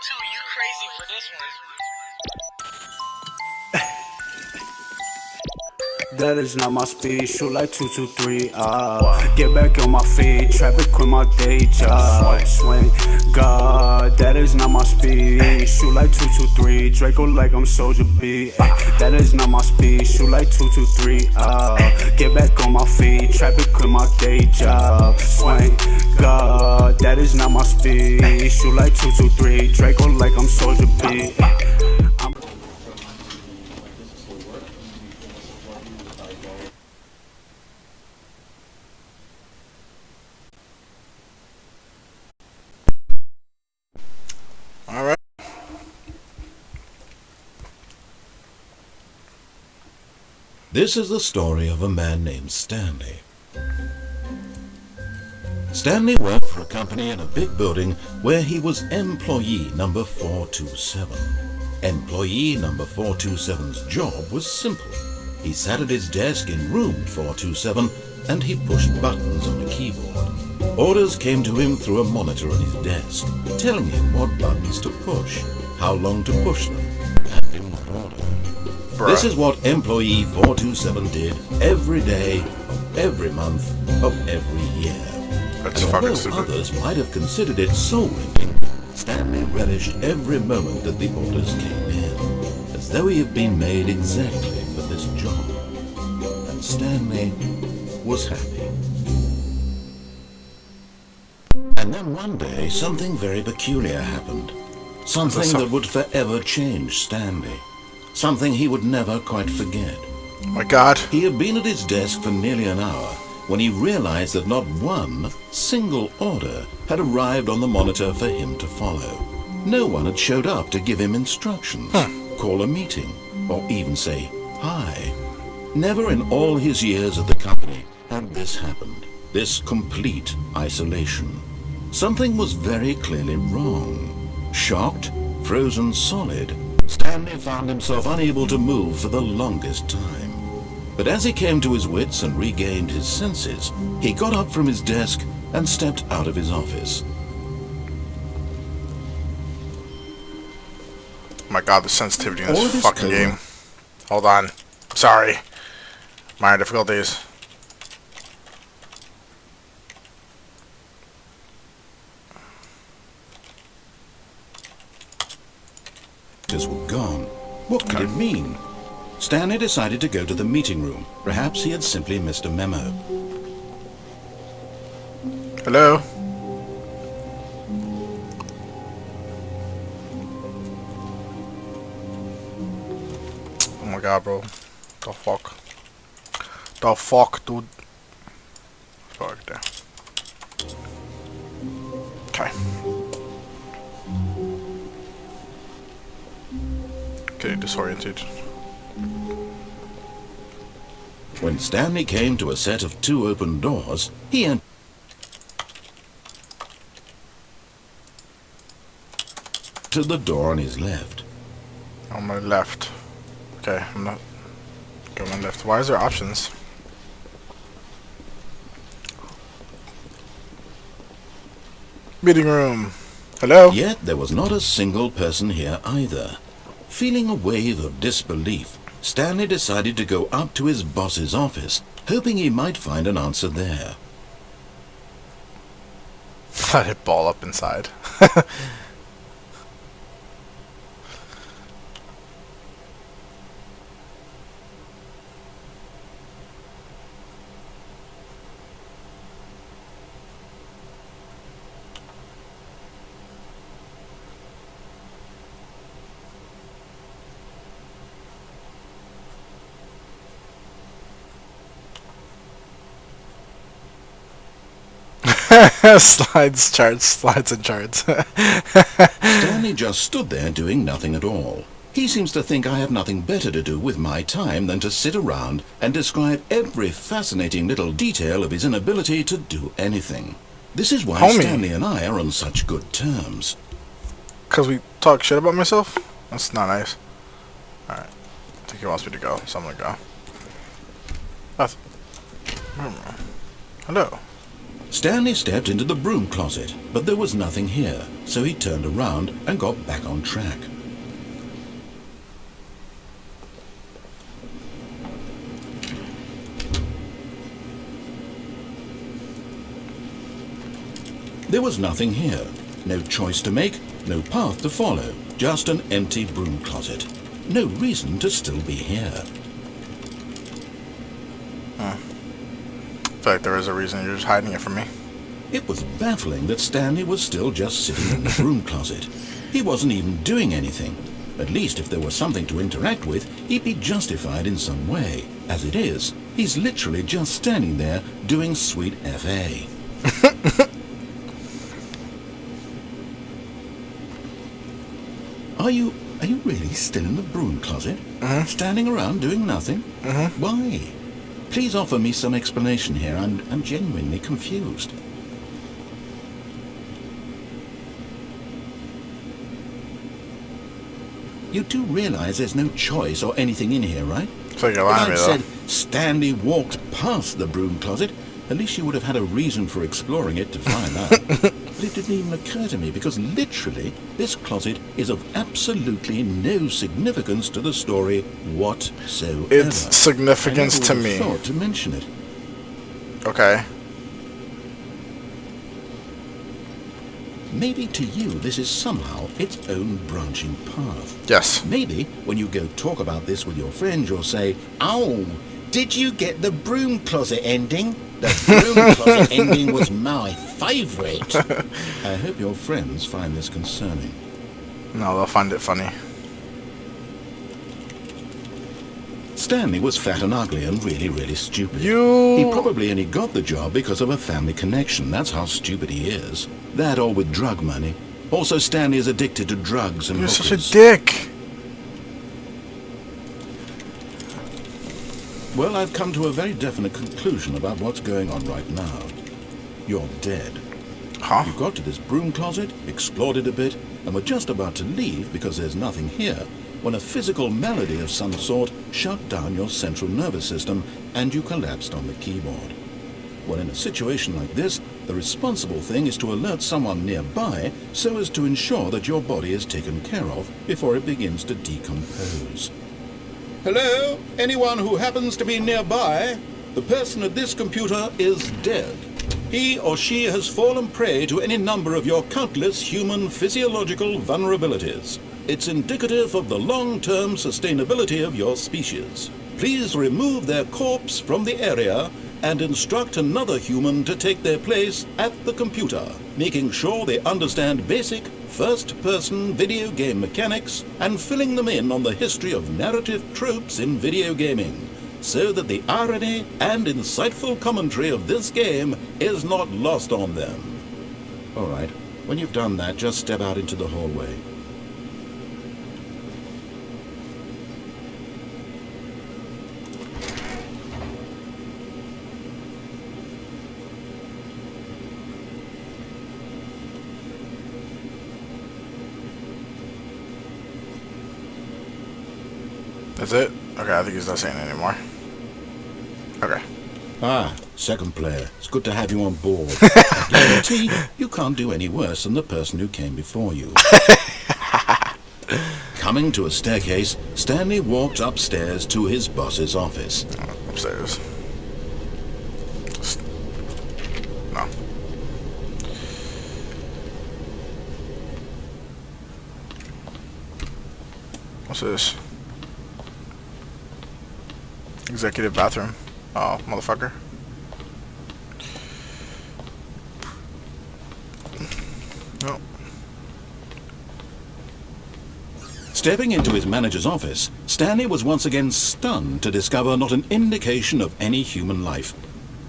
too. You crazy for this one. That is not my speed, shoot like 223, get back on my feet, traffic quit my day job, swing, God, that is not my speed, shoot like 223, Draco like I'm Soldier B, that is not my speed, shoot like 223, get back on my feet, traffic quit my day job, swing, God, that is not my speed, shoot like 223, Draco like I'm Soldier B. Alright. This is the story of a man named Stanley. Stanley worked for a company in a big building where he was employee number 427. Employee number 427's job was simple. He sat at his desk in room 427 and he pushed buttons on a keyboard. Orders came to him through a monitor on his desk, telling him what buttons to push, how long to push them, and in what order. This is what employee 427 did every day, every month, of every year. That's and fucking although stupid. others might have considered it soul-wrenching, Stanley relished every moment that the orders came in, as though he had been made exactly for this job. And Stanley was happy. And then one day, something very peculiar happened. Something that would forever change Stanley. Something he would never quite forget. Oh my God. He had been at his desk for nearly an hour when he realized that not one single order had arrived on the monitor for him to follow. No one had showed up to give him instructions, call a meeting, or even say hi. Never in all his years at the company had this happened. This complete isolation. Something was very clearly wrong. Shocked, frozen solid, Stanley found himself unable to move for the longest time. But as he came to his wits and regained his senses, he got up from his desk and stepped out of his office. Oh my God, the sensitivity in All of this his fucking game. Hold on. Sorry. Minor difficulties. Were gone. What could it mean? Stanley decided to go to the meeting room. Perhaps he had simply missed a memo. Hello? Oh my God, bro. The fuck? The fuck, dude? Fuck there. Okay. Getting disoriented. When Stanley came to a set of two open doors, he entered the door on his left. On my left. Okay, I'm not going on left. Why is there options? Meeting room. Hello? Yet there was not a single person here either. Feeling a wave of disbelief, Stanley decided to go up to his boss's office, hoping he might find an answer there. Let it ball up inside. Slides and charts. Stanley just stood there doing nothing at all. He seems to think I have nothing better to do with my time than to sit around and describe every fascinating little detail of his inability to do anything. This is why Stanley and I are on such good terms. Because we talk shit about myself? That's not nice. Alright. I think he wants me to go, so I'm gonna go. Hello. Stanley stepped into the broom closet, but there was nothing here, so he turned around and got back on track. There was nothing here. No choice to make, no path to follow, just an empty broom closet. No reason to still be here. I feel like there is a reason. You're just hiding it from me. It was baffling that Stanley was still just sitting in the broom closet. He wasn't even doing anything. At least if there was something to interact with, he'd be justified in some way. As it is, he's literally just standing there doing sweet FA. Are you really still in the broom closet? Standing around doing nothing? Why? Please offer me some explanation here. I'm genuinely confused. You do realize there's no choice or anything in here, right? It's like you're lying to me, If though. I'd said Stanley walked past the broom closet, at least you would have had a reason for exploring it to find out. But it didn't even occur to me because literally this closet is of absolutely no significance to the story whatsoever. It's significance to I never me. would have thought to mention it. Okay. Maybe to you this is somehow its own branching path. Yes. Maybe when you go talk about this with your friends, you'll say, "Oh, did you get the broom closet ending? The broom closet ending was my favourite." I hope your friends find this concerning. No, they'll find it funny. Stanley was fat and ugly and really, really stupid. He You... probably only got the job because of a family connection. That's how stupid he is. That or with drug money. Also, Stanley is addicted to drugs and You're such hookers. a dick. Well, I've come to a very definite conclusion about what's going on right now. You're dead. Huh? You got to this broom closet, explored it a bit, and were just about to leave because there's nothing here, when a physical malady of some sort shut down your central nervous system and you collapsed on the keyboard. Well, in a situation like this, the responsible thing is to alert someone nearby so as to ensure that your body is taken care of before it begins to decompose. Hello? Anyone who happens to be nearby? The person at this computer is dead. He or she has fallen prey to any number of your countless human physiological vulnerabilities. It's indicative of the long-term sustainability of your species. Please remove their corpse from the area and instruct another human to take their place at the computer, making sure they understand basic first-person video game mechanics and filling them in on the history of narrative tropes in video gaming, so that the irony and insightful commentary of this game is not lost on them. All right, when you've done that, just step out into the hallway. That's it? Okay, I think he's not saying it anymore. Okay. Ah, second player. It's good to have you on board. I guarantee you can't do any worse than the person who came before you. Coming to a staircase, Stanley walked upstairs to his boss's office. Upstairs. Just... No. What's this? Executive bathroom. Oh, motherfucker. No. Stepping into his manager's office, Stanley was once again stunned to discover not an indication of any human life.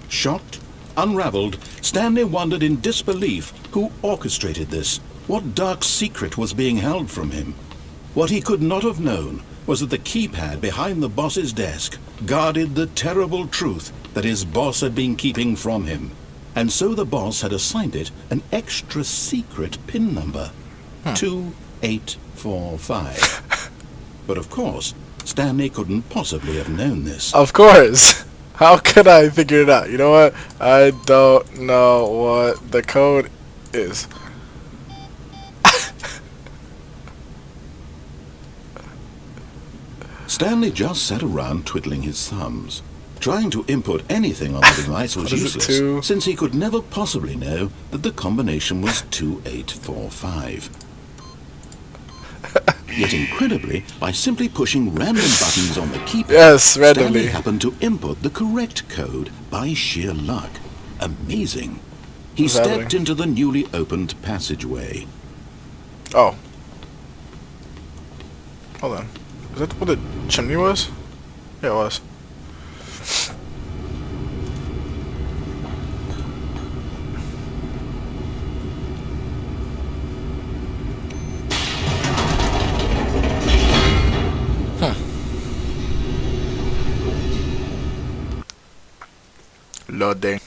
Shocked, unraveled, Stanley wondered in disbelief who orchestrated this. What dark secret was being held from him? What he could not have known was that the keypad behind the boss's desk guarded the terrible truth that his boss had been keeping from him. And so the boss had assigned it an extra secret PIN number. 2845. But of course, Stanley couldn't possibly have known this. Of course. How could I figure it out? You know what? I don't know what the code is. Stanley just sat around twiddling his thumbs. Trying to input anything on the device was useless, since he could never possibly know that the combination was 2845. Yet incredibly, by simply pushing random buttons on the keypad, Stanley happened to input the correct code by sheer luck. Amazing. He stepped into the newly opened passageway. Oh. Hold on. Is that what the chimney was? Yeah, it was. Loading.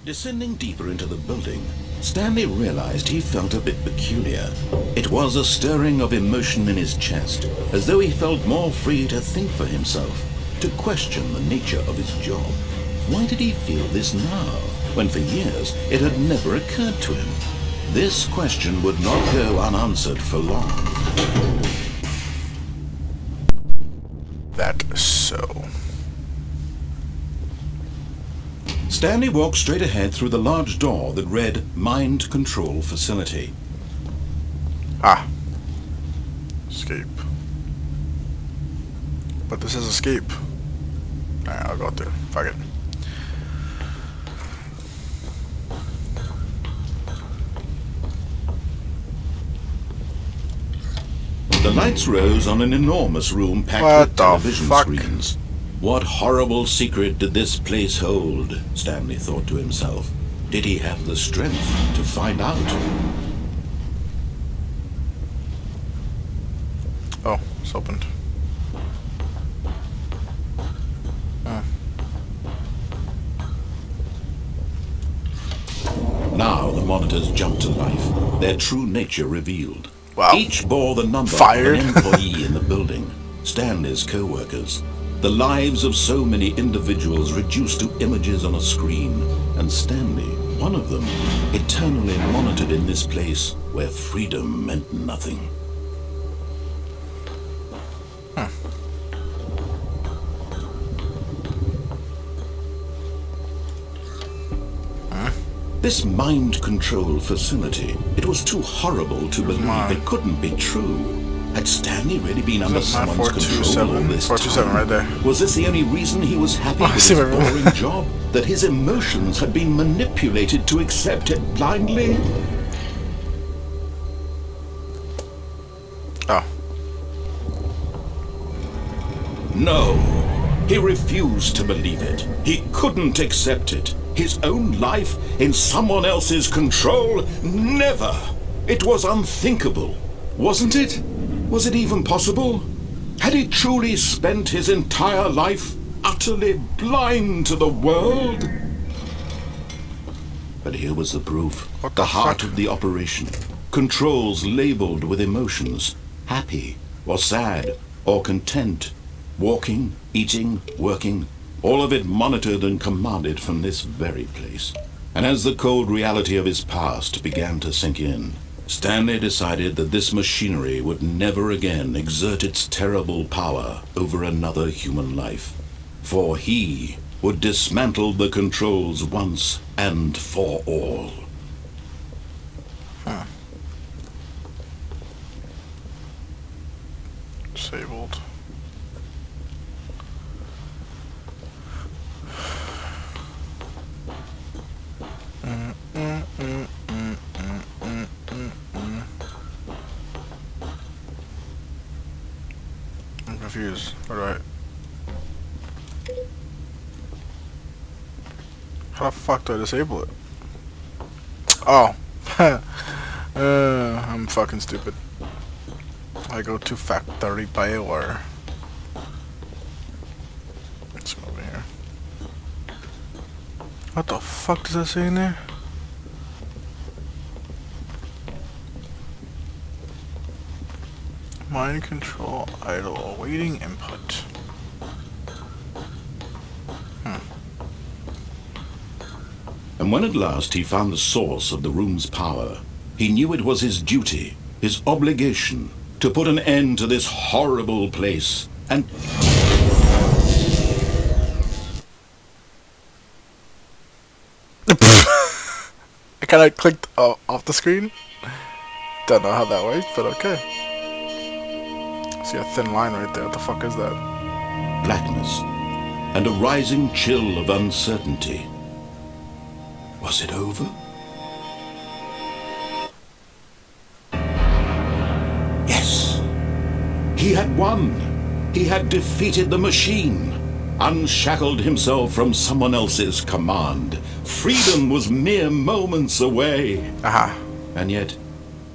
Descending deeper into the building, Stanley realized he felt a bit peculiar. It was a stirring of emotion in his chest, as though he felt more free to think for himself, to question the nature of his job. Why did he feel this now, when for years it had never occurred to him? This question would not go unanswered for long. That so. Stanley walked straight ahead through the large door that read Mind Control Facility. Ah. Escape. But this is escape. Alright, I'll go through. Fuck it. The lights rose on an enormous room packed with television screens. What horrible secret did this place hold? Stanley thought to himself. Did he have the strength to find out? Oh, it's opened. Now the monitors jumped to life, their true nature revealed. Wow. Each bore the number of an employee in the building, Stanley's co-workers. The lives of so many individuals reduced to images on a screen, and Stanley, one of them, eternally monitored in this place where freedom meant nothing. This mind control facility, it was too horrible to believe it couldn't be true. Had Stanley really been under someone's control all this 427 right there. Was this the only reason he was happy with his boring job? That his emotions had been manipulated to accept it blindly? Oh. No. He refused to believe it. He couldn't accept it. His own life in someone else's control? Never! It was unthinkable. Wasn't it? Was it even possible? Had he truly spent his entire life utterly blind to the world? But here was the proof. The heart of the operation. Controls labeled with emotions. Happy, or sad, or content. Walking, eating, working. All of it monitored and commanded from this very place. And as the cold reality of his past began to sink in, Stanley decided that this machinery would never again exert its terrible power over another human life. For he would dismantle the controls once and for all. Disabled. I'm confused. Alright. How the fuck do I disable it? Oh. I'm fucking stupid. I go to factory power. Let's come over here. What the fuck does that say in there? Mind control idle awaiting input. And when at last he found the source of the room's power, he knew it was his duty, his obligation, to put an end to this horrible place and... I kinda clicked off the screen. Don't know how that works, but okay. See a thin line right there. What the fuck is that? blackness and a rising chill of uncertainty. Was it over? Yes! He had won! He had defeated the machine! Unshackled himself from someone else's command. Freedom was mere moments away. Aha. And yet,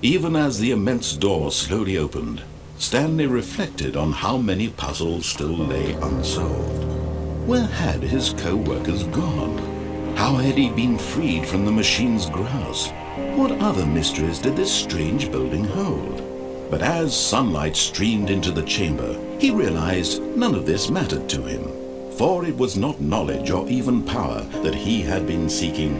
even as the immense door slowly opened, Standley reflected on how many puzzles still lay unsolved. Where had his co-workers gone? How had he been freed from the machine's grasp? What other mysteries did this strange building hold? But as sunlight streamed into the chamber, he realized none of this mattered to him. For it was not knowledge or even power that he had been seeking,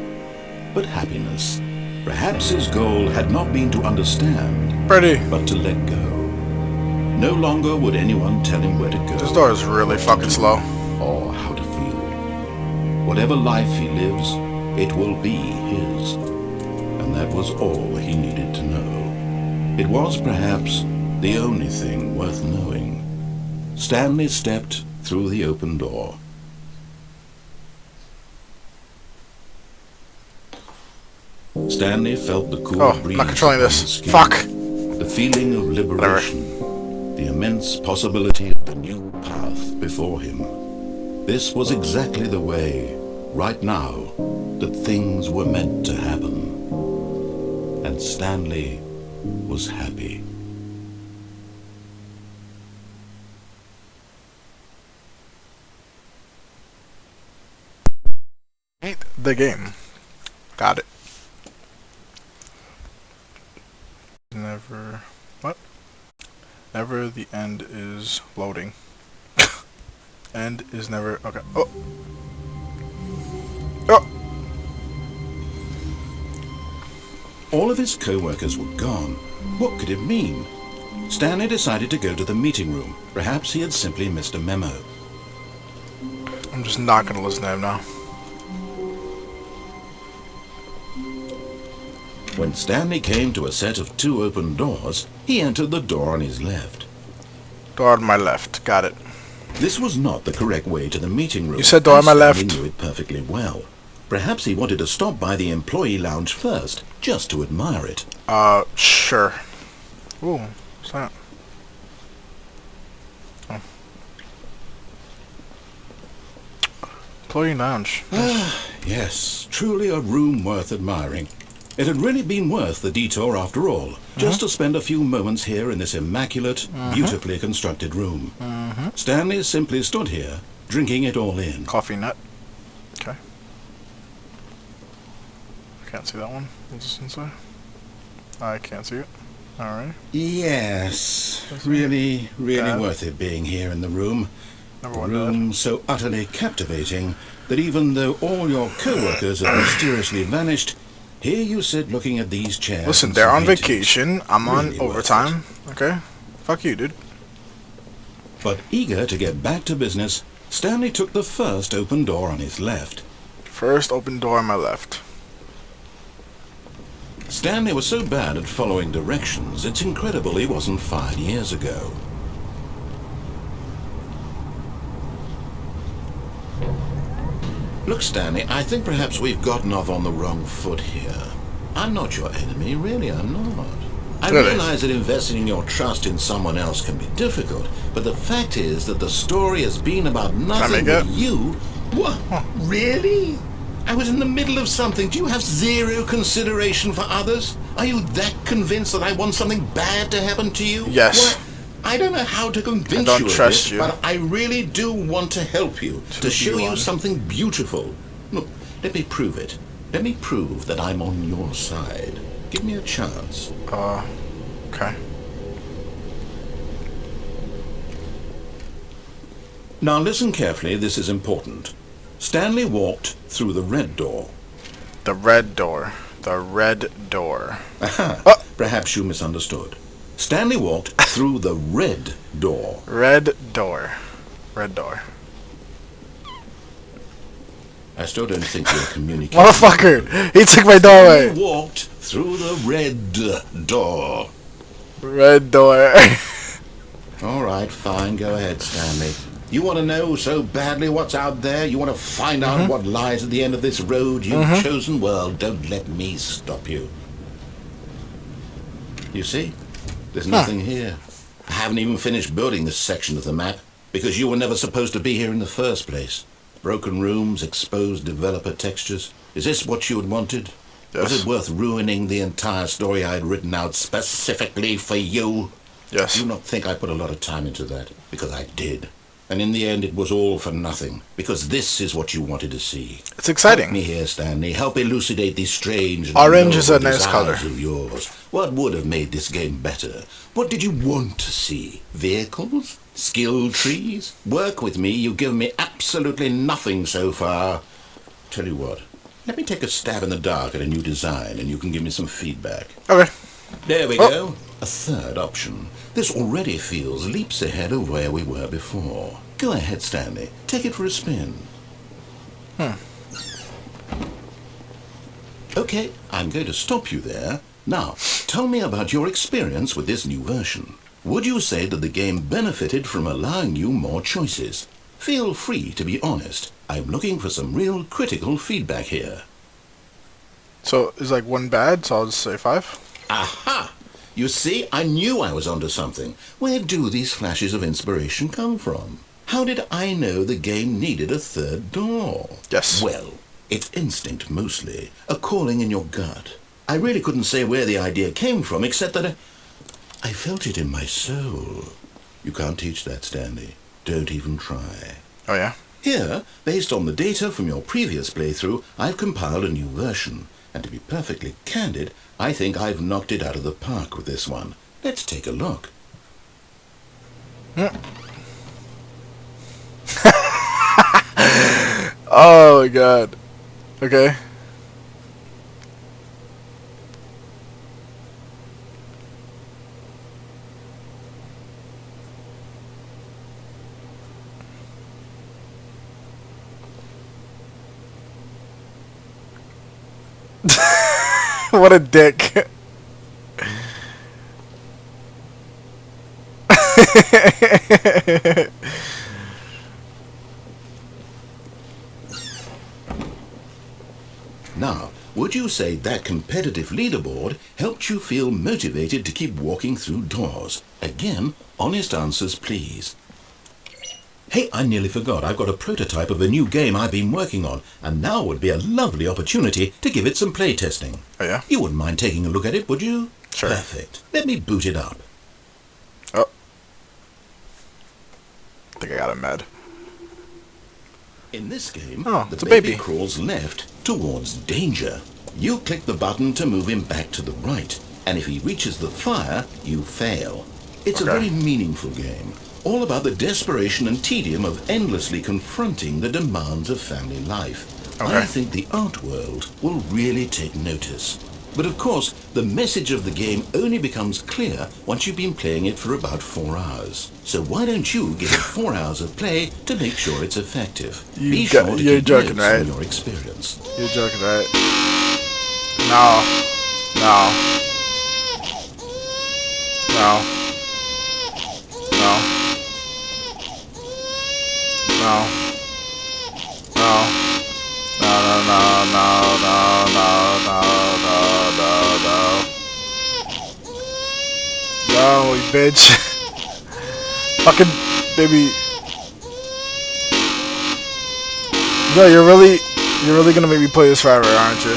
but happiness. Perhaps his goal had not been to understand, but to let go. No longer would anyone tell him where to go. This door is really fucking slow. Or how to feel. Whatever life he lives, it will be his. And that was all he needed to know. It was perhaps the only thing worth knowing. Standley stepped through the open door. Standley felt the cool breeze. I'm not controlling upon this. his skin, Fuck. the feeling of liberation, the immense possibility of the new path before him. This was exactly the way, right now, that things were meant to happen. And Standley was happy. The game. Got it. Never... What? Never the end is loading. End is never... Okay. Oh! Oh! All of his co-workers were gone. What could it mean? Standley decided to go to the meeting room. Perhaps he had simply missed a memo. I'm just not gonna listen to him now. When Standley came to a set of 2 open doors, he entered the door on his left. Door on my left. Got it. This was not the correct way to the meeting room. You said door on my left. Stanley knew it perfectly well. Perhaps he wanted to stop by the employee lounge first, just to admire it. Sure. Ooh, what's that? Oh. Employee lounge. Yes, truly a room worth admiring. It had really been worth the detour after all, just to spend a few moments here in this immaculate, beautifully constructed room. Standley simply stood here, drinking it all in. Coffee nut. Okay. Can't see that one. What's this inside? I can't see it. Alright. Yes, really worth it being here in the room. A room so utterly captivating that even though all your co-workers have mysteriously vanished, here you sit looking at these chairs. Listen, they're on vacation. I'm on overtime. Okay? Fuck you, dude. But eager to get back to business, Standley took the first open door on his left. First open door on my left. Standley was so bad at following directions, it's incredible he wasn't fired years ago. Look, Standley, I think perhaps we've gotten off on the wrong foot here. I'm not your enemy, really, I'm not. I realize that investing your trust in someone else can be difficult, but the fact is that the story has been about nothing but you. What? Really? I was in the middle of something. Do you have zero consideration for others? Are you that convinced that I want something bad to happen to you? Yes. Well, I don't know how to convince you of this, but I really do want to help you, to show you something beautiful. Look, let me prove it. Let me prove that I'm on your side. Give me a chance. Okay. Now listen carefully, this is important. Stanley walked through the red door. The red door. The red door. Aha, Oh. perhaps you misunderstood. Stanley walked through the red door. Red door. Red door. I still don't think you're communicating. Motherfucker! He took my doorway! Stanley walked through the red door. Red door. Alright, fine, go ahead, Stanley. You want to know so badly what's out there? You want to find out what lies at the end of this road you've chosen? Well, don't let me stop you. You see? There's nothing here. I haven't even finished building this section of the map, because you were never supposed to be here in the first place. Broken rooms, exposed developer textures. Is this what you had wanted? Yes. Was it worth ruining the entire story I had written out specifically for you? Yes. Do not think I put a lot of time into that, because I did. And in the end, it was all for nothing, because this is what you wanted to see. It's exciting. Help me here, Stanley. Help elucidate these strange and Orange is a noble nice desires color. of yours. What would have made this game better? What did you want to see? Vehicles? Skill trees? Work with me. You've given me absolutely nothing so far. Tell you what. Let me take a stab in the dark at a new design, and you can give me some feedback. Okay. There we go. A third option. This already feels leaps ahead of where we were before. Go ahead, Stanley. Take it for a spin. Okay, I'm going to stop you there. Now, tell me about your experience with this new version. Would you say that the game benefited from allowing you more choices? Feel free to be honest. I'm looking for some real critical feedback here. So, is like one bad, so I'll just say 5? Aha! You see, I knew I was onto something. Where do these flashes of inspiration come from? How did I know the game needed a third door? Yes. Well, it's instinct mostly, a calling in your gut. I really couldn't say where the idea came from, except that I felt it in my soul. You can't teach that, Standley. Don't even try. Oh, yeah? Here, based on the data from your previous playthrough, I've compiled a new version. And to be perfectly candid, I think I've knocked it out of the park with this one. Let's take a look. Oh my god. Okay. What a dick. Now, would you say that competitive leaderboard helped you feel motivated to keep walking through doors? Again, honest answers, please. Hey, I nearly forgot. I've got a prototype of a new game I've been working on, and now would be a lovely opportunity to give it some playtesting. Oh, yeah? You wouldn't mind taking a look at it, would you? Sure. Perfect. Let me boot it up. Oh. I think I got him mad. In this game, Oh, the it's a baby baby. crawls left towards danger. You click the button to move him back to the right, and if he reaches the fire, you fail. It's a Okay. very meaningful game, all about the desperation and tedium of endlessly confronting the demands of family life. Okay. I think the art world will really take notice. But of course, the message of the game only becomes clear once you've been playing it for about 4 hours. So why don't you give it 4 hours of play to make sure it's effective? Be sure to You're keep joking, notes right? from your experience. You're joking, right? No. No. No. No. No. No. No, no, no, no, no, no, no, no, no. No, you bitch. Fucking baby. No, you're really gonna make me play this forever, aren't you?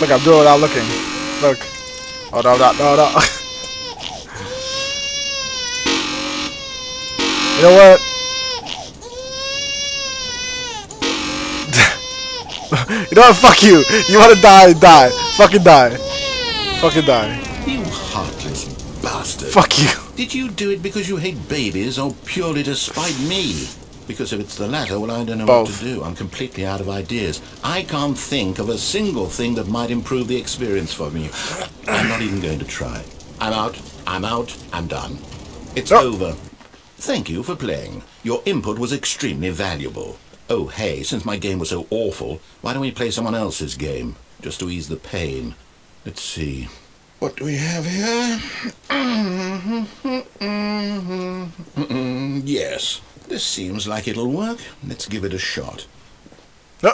Look, I'm doing it without looking. Look. Oh, no, no, no, no. You know what? You know what? Fuck you. You wanna die? Die. Fucking die. Fucking die. You heartless bastard. Fuck you. Did you do it because you hate babies or purely to spite me? Because if it's the latter, well, I don't know what Both. to do. I'm completely out of ideas. I can't think of a single thing that might improve the experience for me. I'm not even going to try. I'm out. I'm done. It's over. Thank you for playing. Your input was extremely valuable. Oh, hey, since my game was so awful, why don't we play someone else's game? Just to ease the pain. Let's see. What do we have here? Yes. This seems like it'll work. Let's give it a shot. No.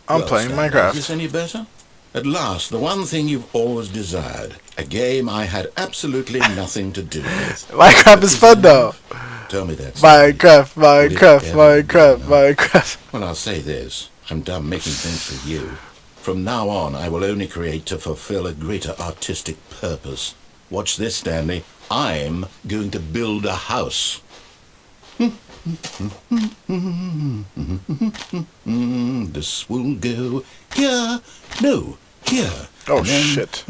I'm playing Stanley, Minecraft. Is this any better? At last, the one thing you've always desired. A game I had absolutely nothing to do with. Minecraft is fun though. Tell me that. Stanley. Minecraft. Well, I'll say this. I'm done making things for you. From now on, I will only create to fulfill a greater artistic purpose. Watch this, Stanley. I'm going to build a house. This will go here. No, here. Oh, And then- shit.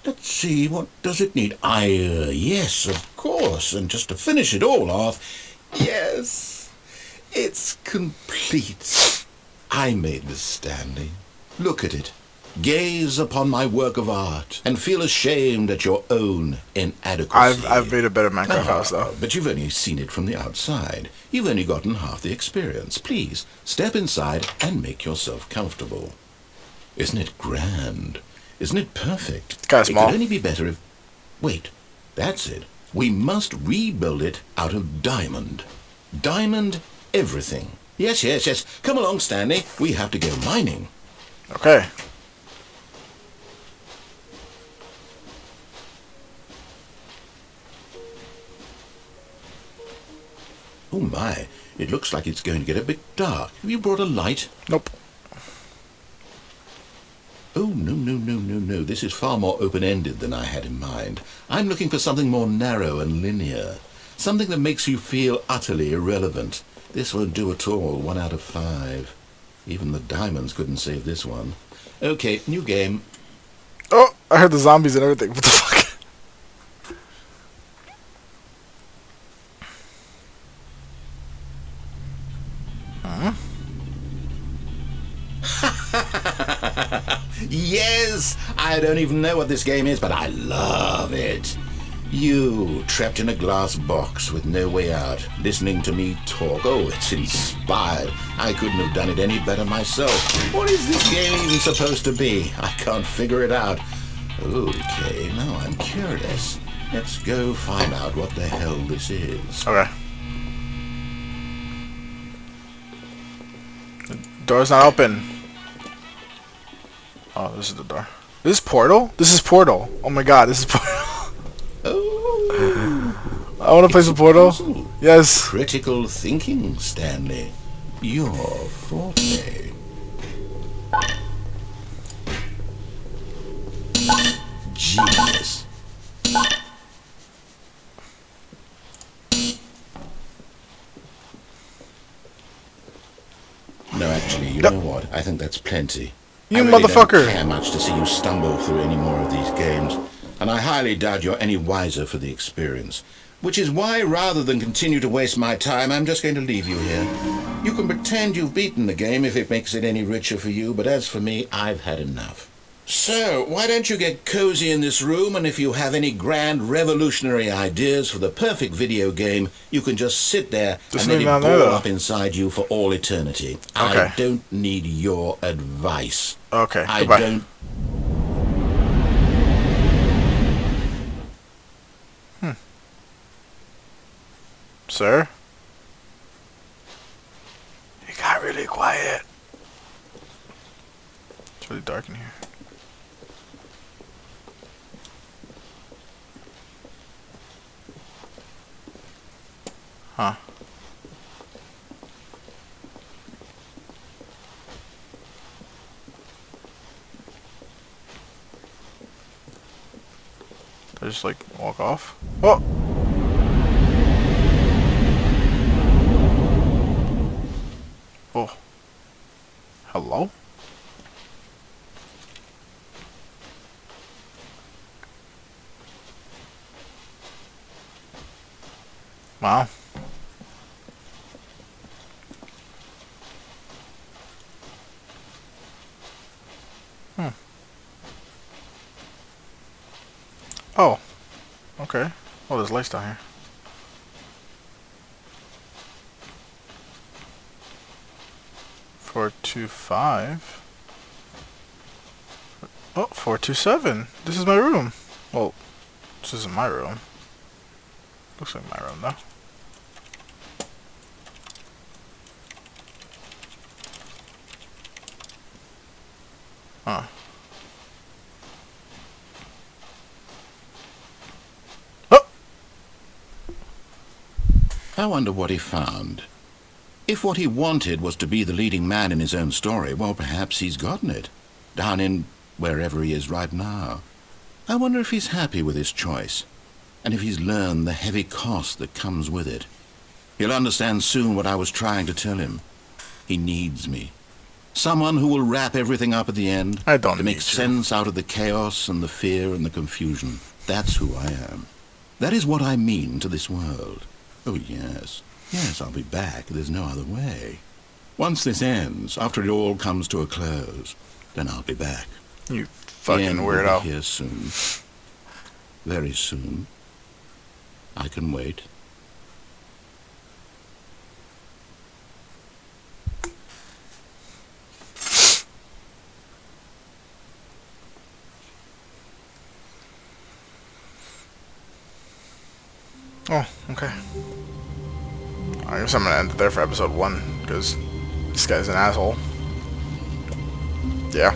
Let's see, what does it need? Yes, of course. And just to finish it all off, yes, it's complete. I made this, Stanley. Look at it. Gaze upon my work of art and feel ashamed at your own inadequacy. I've made a better Minecraft house though. But you've only seen it from the outside. You've only gotten half the experience. Please, step inside and make yourself comfortable. Isn't it grand? Isn't it perfect? Kinda It small. could only be better if... Wait, that's it. We must rebuild it out of diamond. Diamond everything. Yes. Come along, Stanley. We have to go mining. Okay. Oh my, it looks like it's going to get a bit dark. Have you brought a light? Nope. Oh, no. This is far more open-ended than I had in mind. I'm looking for something more narrow and linear. Something that makes you feel utterly irrelevant. This won't do at all. 1 out of 5. Even the diamonds couldn't save this one. Okay, new game. Oh, I heard the zombies and everything. What the fuck? Yes! I don't even know what this game is, but I love it. You, trapped in a glass box with no way out, listening to me talk. Oh, it's inspired. I couldn't have done it any better myself. What is this game even supposed to be? I can't figure it out. Okay, now I'm curious. Let's go find out what the hell this is. Okay. The door's not open. Oh, this is the door. This is Portal? This is Portal. Oh my god, this is Portal. Oh, I want to play some Portal. puzzle. Yes. Critical thinking, Stanley. Your forte. Genius. No, actually, you know what? I think that's plenty. You I really motherfucker. don't care much to see you stumble through any more of these games, and I highly doubt you're any wiser for the experience. Which is why, rather than continue to waste my time, I'm just going to leave you here. You can pretend you've beaten the game if it makes it any richer for you, but as for me, I've had enough. So, why don't you get cozy in this room, and if you have any grand revolutionary ideas for the perfect video game, you can just sit there Just and let leave it it down there, ball though. up inside you for all eternity. Okay. I don't need your advice. Okay, I goodbye. don't... Sir? It got really quiet. It's really dark in here. Huh. Did I just like walk off? Oh! Oh. Hello? Wow. Oh. Okay. Oh, there's lights down here. Four, 2, 5. Oh, 427. This is my room. Well, this isn't my room. Looks like my room, though. Huh. Oh! I wonder what he found. If what he wanted was to be the leading man in his own story, well, perhaps he's gotten it. Down in wherever he is right now. I wonder if he's happy with his choice, and if he's learned the heavy cost that comes with it. He'll understand soon what I was trying to tell him. He needs me. Someone who will wrap everything up at the end. I don't to make need sense out of the chaos and the fear and the confusion. That's who I am. That is what I mean to this world. Oh, yes. Yes, I'll be back. There's no other way. Once this ends, after it all comes to a close, then I'll be back. You fucking the end weirdo. will be here soon. Very soon. I can wait. Oh, okay. I guess I'm gonna end it there for episode 1, because this guy's an asshole. Yeah.